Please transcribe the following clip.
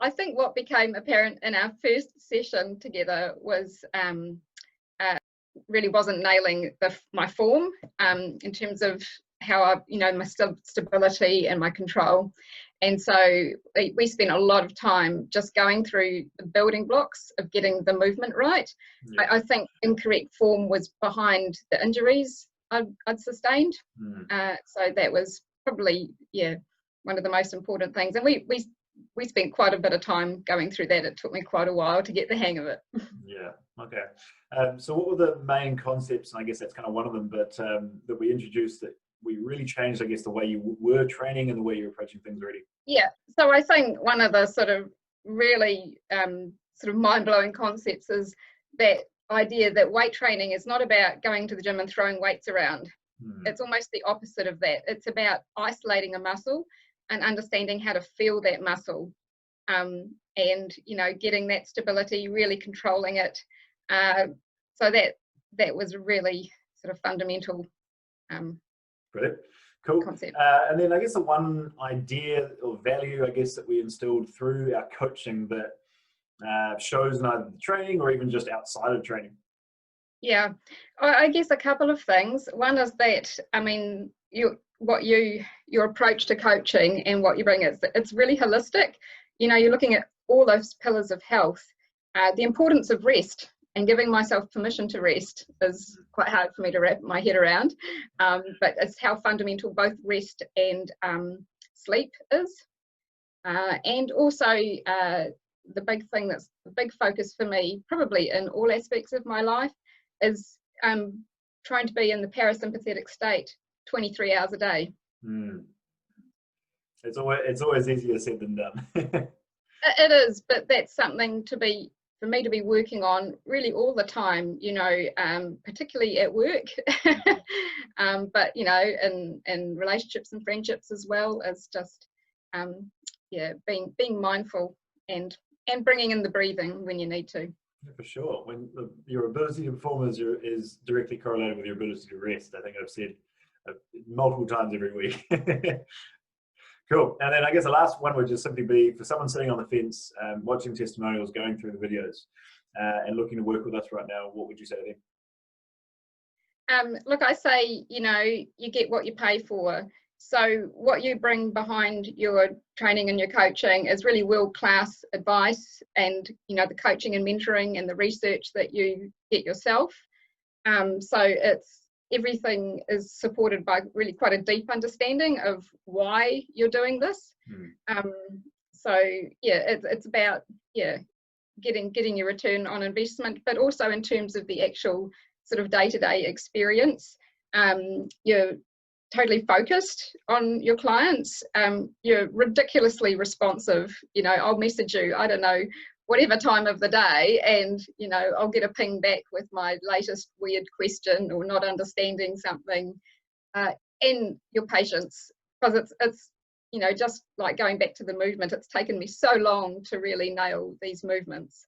I think what became apparent in our first session together was really wasn't nailing my form in terms of how I, my stability and my control. And so we spent a lot of time just going through the building blocks of getting the movement right. Yeah. I think incorrect form was behind the injuries I'd sustained. So that was probably, one of the most important things. And we spent quite a bit of time going through that. It took me quite a while to get the hang of it. Yeah, okay. So what were the main concepts, and I guess that's kind of one of them, but that we introduced that we really changed, I guess, the way you were training and the way you're approaching things already? Yeah, so I think one of the sort of really sort of mind-blowing concepts is that idea that weight training is not about going to the gym and throwing weights around. It's almost the opposite of that. It's about isolating a muscle and understanding how to feel that muscle, and getting that stability, really controlling it. So that was really sort of fundamental. Brilliant. Cool. Concept. And then I guess the one idea or value, I guess, that we instilled through our coaching that shows in either the training or even just outside of training. Yeah, I guess a couple of things. One is that, I mean, your approach to coaching and what you bring it's really holistic. You're looking at all those pillars of health. The importance of rest and giving myself permission to rest is quite hard for me to wrap my head around, but it's how fundamental both rest and sleep is. And also the big thing that's the big focus for me, probably in all aspects of my life, is trying to be in the parasympathetic state 23 hours a day. It's always easier said than done. It is, but that's something for me to be working on really all the time, particularly at work, but in relationships and friendships as well, as just being mindful and bringing in the breathing when you need to. Yeah, for sure. When your ability to perform is directly correlated with your ability to rest. I think I've said multiple times every week. Cool. And then I guess the last one would just simply be for someone sitting on the fence, watching testimonials, going through the videos, and looking to work with us right now. What would you say to them? Look, I say, you get what you pay for. So what you bring behind your training and your coaching is really world-class advice and, the coaching and mentoring and the research that you get yourself. So everything is supported by really quite a deep understanding of why you're doing this. It's about getting your return on investment, but also in terms of the actual sort of day-to-day experience. You're totally focused on your clients. You're ridiculously responsive. I'll message you, I don't know, whatever time of the day, and I'll get a ping back with my latest weird question or not understanding something, and your patience, because it's just like going back to the movement, it's taken me so long to really nail these movements.